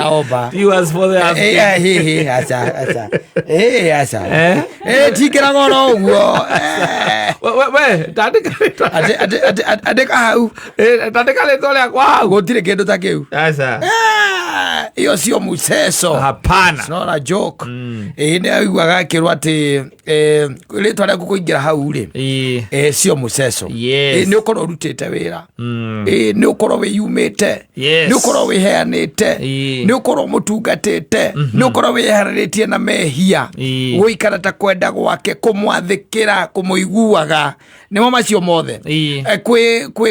naomba. Viewers for the asking. Asa. Tikira gono uguo. We, Andika hau. Tandika letwa lya kwa. Gutire kindu ta kiu. Asa. Iyo sio museso. Hapana. It's not a joke. Ni aiguaga kirwa ati letwa lya kuingira hau ri. Sio museso. Ni ukoro rutite wira. Ni ukoro wiyumite. Ni ukoro wiheanite. Ni ukoro mutungatite. Ni ukoro wihariritie na mehia. Guikara ta kwenda gwake kumwathikira kumuiguaga. Nimo macio mothe.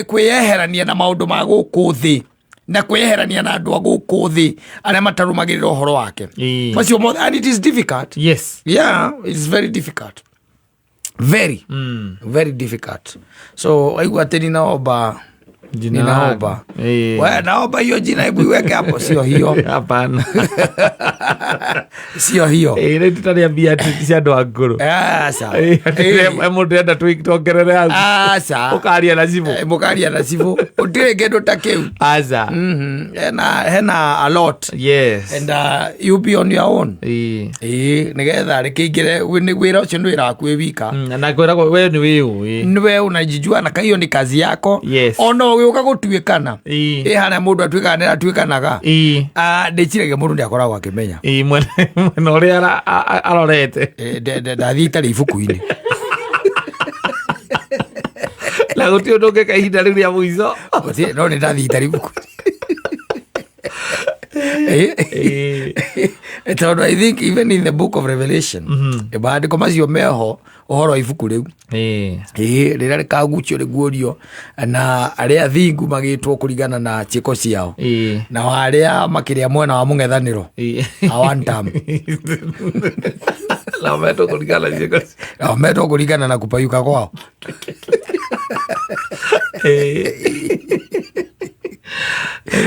Kweyeherania na maundu ma guku thi. Na kweyeherania na andu a guku thi aria matarumagirira uhoro wake. Macio mothe, and it is difficult. Yes. Yeah, it is very difficult. Very. Very difficult. So aigua teni naomba ninaomba. Wewe naomba hiyo jina hebu iweke hapo, sio hiyo. Hapana. Sio hiyo. Ile tutaniambia ati ndo aguru. Sawa. Mundu enda tuongerere hapo. Sawa. Ukaria na sivu. Mukaria na sivu. Utire kendo takeu. Aza. Hena a lot. Yes. And you be on your own. Nigetha rekigire wira ucio ndwira kwi wika. Na kwira wewe ni wewe. Niwe unajijua na hiyo ni kazi yako. Yes. Ono uka gutuikana. Hana mundu atuikanaga. Ndicirege mundu ndiakoragwo akimenya. Mwena uria arorete. Ndathita ri ibuku-ini. Na gutio ndunge kahinda riu ria muico. No ni ndathita ri ibuku. I think even in the book of Revelation, maandiko macio meho uhoro ibuku riu rira rikagucio riguorio na aria thingu magitwo kurigana na ciiko ciao na waria makiria mwena wa mung'ethaniro one time la meto kurigana na kupayuka kwao.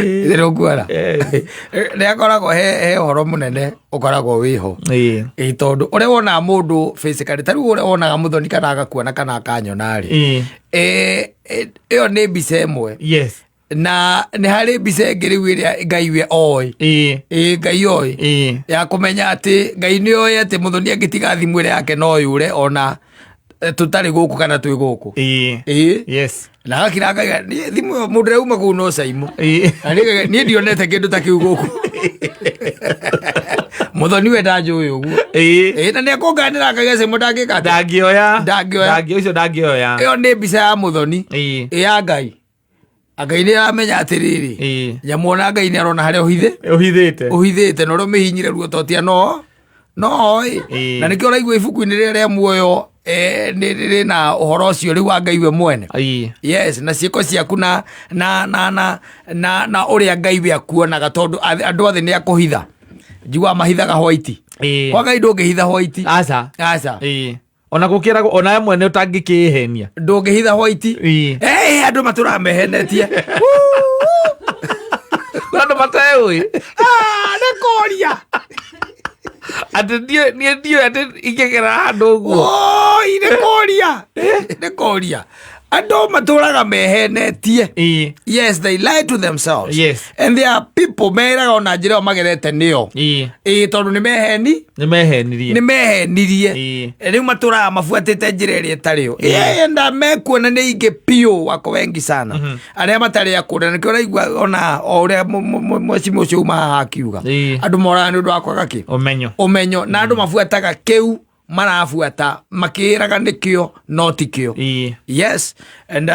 Ndirugwara niakoragwo he horo munene ukoragwo wiho tondu uria wona mundu physically tariu uria wonaga muthoni kana agakuona kana akanyona ri iyo ni mbica imwe. Yes. Na ni hari mbica ingĩ rĩu ĩrĩa Ngai we oĩ Ngai oĩ ya kumenya atĩ Ngai nĩ oĩ atĩ muthoni angĩtiga thimũ ĩrĩa yake no yũre ona tutari guku kana twi guku. Yes. Na akiraga thimu mundu reuma ku no saimu. Ni ndionete kindu ta kiu guku. Muthoni we ndanjui uguo. Na ni akonganira akagece mudangika ndangioya ucio ndangioya. Iyo ni mbica ya muthoni ya Ngai. Ngai ni aramenya atiriri nyamuona Ngai ni arona haria uhithite no rumihinyire ruo totia no na nikio raigua ibuku-ini riria muoyo na uhoro ucio riu wa Ngai we mwene. Yes, na ciiko ciaku na uria Ngai we akuonaga tondu andu othe ni akuhitha njigua mahithaga white kwa Ngai ndungihitha white. Aca ona gukirago ona mwene utangikihenia ndungihitha white. Andu maturamehenetie andu mateui nekoria ati ndio ati ikegera handu guo nekoria andu maturaga mehenetie. Yes, they lie to themselves. Yes. And there are people meraga ona njira magerete nio tondu ni mehenirie riu maturaga mafuatite njira iria itario enda mekuona ni ingi pio wako wengi sana aria matari akunda nikio raigua ona uria mwecimu ucio uma hakiuga andu moraga ni undu wa kwaga ki umenyo na andu mafuataga kiu marafuata makiraga nikio notikio. Yes. And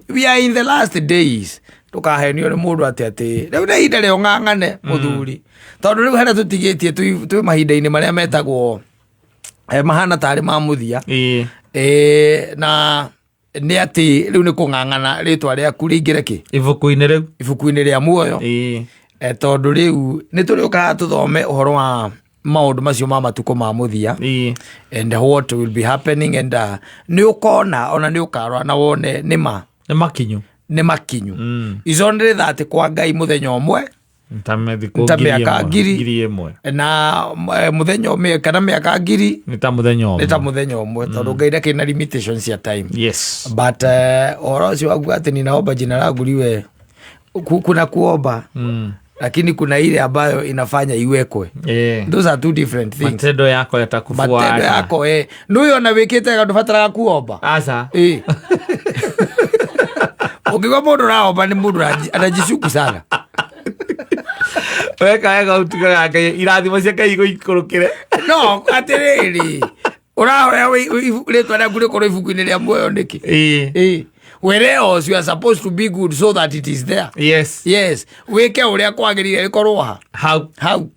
we are in the last days tukahenio ni mundu ati riu ni ihinda rio ng'ang'ane muthuri tondu riu hena tutigitie twi mahinda-ini maria metagwo mahana tari ma muthia na ni ati riu ni kung'ang'ana ritwa riaku riingire ki ibuku-ini ria muoyo tondu riu ni turiukaga tuthome uhoro wa maundu macio ma matuko ma muthia and what will be happening and ni ukona ona ni ukarwa na wone ni makinyu izonere that kwa Ngai muthenya umwe ntameka ngiri na muthenya umwe kana miaka ngiri nita muthenya umwe tondu Ngai ndakĩ na limitations ya time. Yes. But oro cio wagu ati ninaomba jina langu liwe kuna kuomba lakini kuna ile ambayo inafanya iwekwe. Those are two different things. Matendo yako yatakufuata. Matendo yako nduyo na wikite kandubatara kuomba asa ukigwa mundu raomba ni mundu anajishuku sana weka utiga Ngai irathimo cia Ngai ikurukire no atiriri urahoya ritwa rĩaku rĩkorwo ibuku-inĩ rĩa muoyo nĩkĩ where else you are supposed to be good so that it is there. Yes wike ũrĩa kwagĩrĩire rĩkorwo hau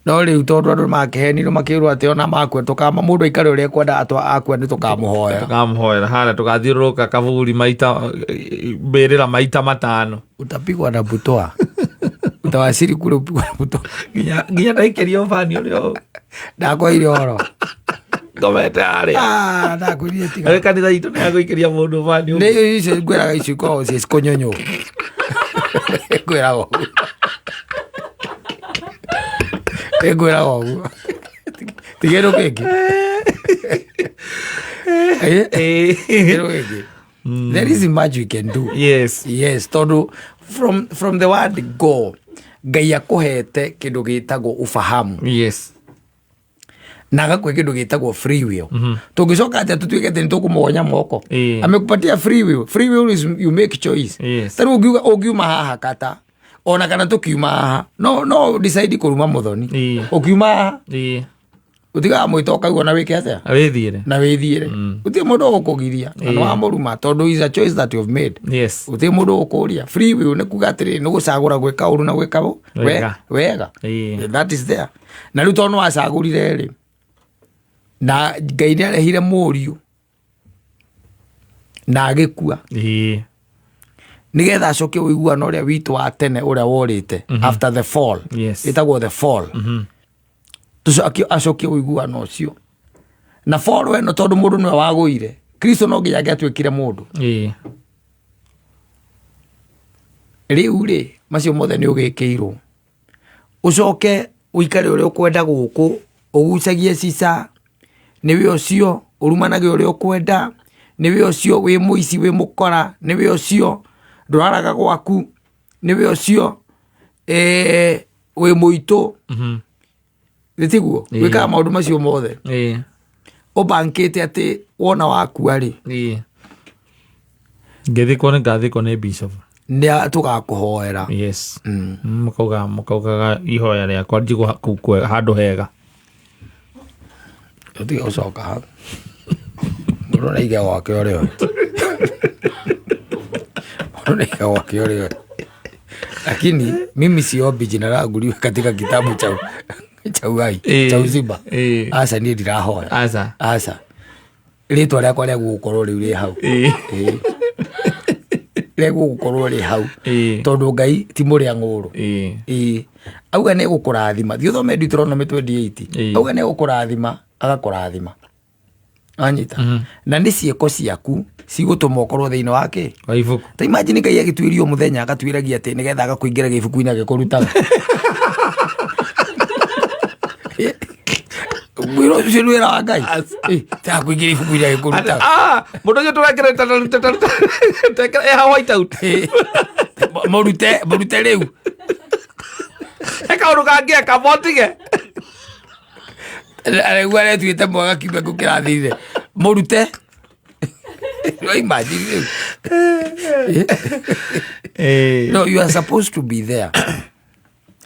no rĩu tondũ andũ makĩhenirwo makĩrwo atĩ ona makue tũkama mũndũ aikare ũrĩa kwenda akue nĩ tũkamũhoera hana tũgathiũrũrũka kaburi maita mbĩrĩra maita matano utapigwa na butoa utawasiri kule upigwa na butoa nginya ndaikerio fani ũrĩa ndakoire oro ngomete harĩa ndakwirie tiga kanitha itũ nĩ agũikĩria mũndũ fani nĩ icio ngwĩraga icio ikoragwo ciĩ cikonyonyo ngwĩraga ũguo tigĩrũ kĩngĩ there is much we can do. Yes tondũ from the word go Ngai akũhete kĩndũ gĩtagwo ufahamu na agakwe kĩndũ gĩtagwo free will. Tũngĩcoka atĩa tũtuĩke atĩ nĩtũkũmũgonya moko amekupatia free will is you make choice. Tarĩu ũngiuma haha kata ona kana tukiuma haha no decide kuruma muthoni ukiuma haha utiga mwito kaigwa na wike atia na withiire uti mundu ukugiria no amuruma tondu is a choice that you have made. Uti mundu ukuria free will ne kugatiri no gucagura gwika uru na gwika wega that is there na riu tondu wacagurire ri na Ngai nĩ arehire mũriũ na agĩkua nigetha acoke ũiguano ũrĩa witũ wa tene ũrĩa worĩte after the fall ĩtagwo the fall acoke ũiguano ũcio na fall weno tondũ mũndũ nĩwe wagũire Kristo no nginya angĩatuĩkire mũndũ rĩu rĩ macio mothe nĩ ũgĩkĩirwo ũcoke ũikare ũrĩa ũkwenda gũkũ ũgucagie cica nĩwe ũcio ũrumanage ũrĩa ũkwenda nĩwe ũcio wĩ mũici wĩ mũkora nĩwe ũcio ndũraraga gwaku nĩwe ũcio wĩ mũitũ gĩtiguo wĩkaga maũndũ macio mothe ũbankĩte atĩ wona wakua rĩ ngĩthikwo nĩ ngathikwo nĩ bishop nĩ tũgakũhoera mũkaugaga ihoya rĩakwa njigwo handũ hega ũtiga gũcoka hau mũndũ naiga gwake ũrĩa lakini mimi siombi jina langu liwe katika kitabu cha uhai cha uzima asa niĩ ndirahoya asa rĩtwa rĩakwa rĩa gũgũkorwo rĩu rĩ hau rĩa gũgũkorwo rĩ hau tondũ Ngai ti mũrĩa ng'ũrũ auga nĩ gũkũrathima thiĩ ũthome Deuteronomy 28 auga nĩ gũkũrathima agakũrathima anyita na nĩ ciĩko ciaku cigũtũma ũkorwo thĩinĩ wake wa ibuku ta imagine Ngai agĩtuĩria mũthenya agatuĩragia atĩ nĩgetha agakũingĩra gĩbuku-inĩ agĩkũrutaga wĩra ũcio nĩ wĩra wa Ngai ta kũingĩra ibuku-inĩ agĩkũrutaga mũndũ ũcio tũrekere white out mũrute rĩu eka ũndũ kangĩeka motige aregua retuĩte mwega kiume kũkĩrathire mũrute imagine no you are supposed to be there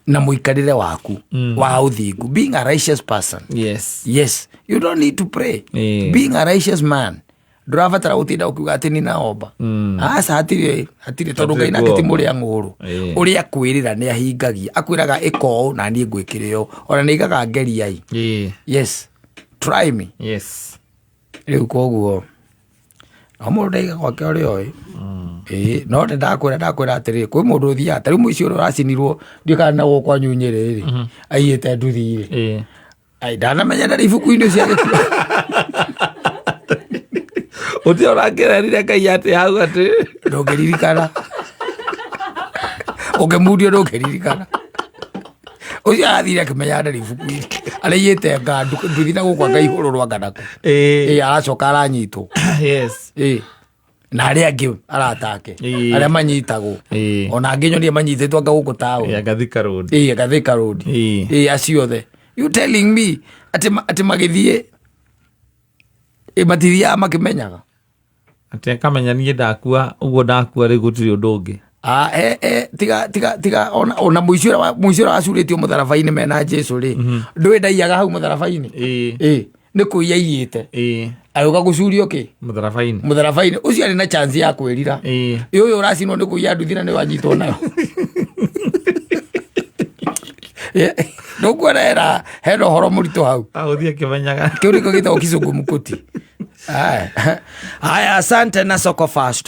na muikarire waku wa uthingu being a righteous person. Yes you don't need to pray being a righteous man ndũrabatara gũtinda ũkiuga atĩ nĩ naomba aca hatirĩ tondũ Ngai nake ti mũrĩa ng'ũrũ ũrĩa akwĩrĩra nĩ ahingagia akwĩraga ĩka ũũ na niĩ ngwĩkĩre ũũ ona nĩ aigaga ngeriai try me rĩu koguo no mũndũ ndaiga gwake ũrĩa oĩ no nĩ ndakwĩra atĩrĩ kwĩ mũndũ ũthiaga ta rĩu mũici ũrĩa ũracinirwo ndiũkana na gũkwa nyunyĩrĩ rĩ aiyĩte nduthi rĩ ndanamenya ndarĩ ibuku-inĩ cia gĩkuũ ũtĩ ũrangĩrerire Ngai atĩ hau atĩ ndũngĩririkana ũngĩmundio ndũngĩririkana ũcio arathire akĩmenya ndarĩ ibuku-inĩ araiyĩte nduthi na gũkwa Ngai igũrũ rwa nganako aracoka aranyitwo na aria angi aratake aria manyitagwo ona angi nyonie manyitetwo anga guku tawo Gathika Road Gathika Road aciothe you telling me ati magithie matithia makimenyaga ati akamenya nie ndakua uguo ndakua ri gutiri undu ungi tiga ona muicio wacurĩtio mũtharabai-inĩ mena Jesu ri ndũĩ ndaiyaga hau mũtharabai-inĩ nĩ kũiya iyĩte agĩũka gũcurio kĩ mũtharabai-inĩ ũcio arĩ na chance ya kwĩrira ũyũ ũracinwo nĩ kũiya nduthi na nĩ wanyitwo nayo ndũkuona hena ũhoro mũritũ hau agũthiĩ akĩmenyaga kĩu nĩkĩo gĩtagwo kizungumkuti. Haya, asante na Soko Fasta.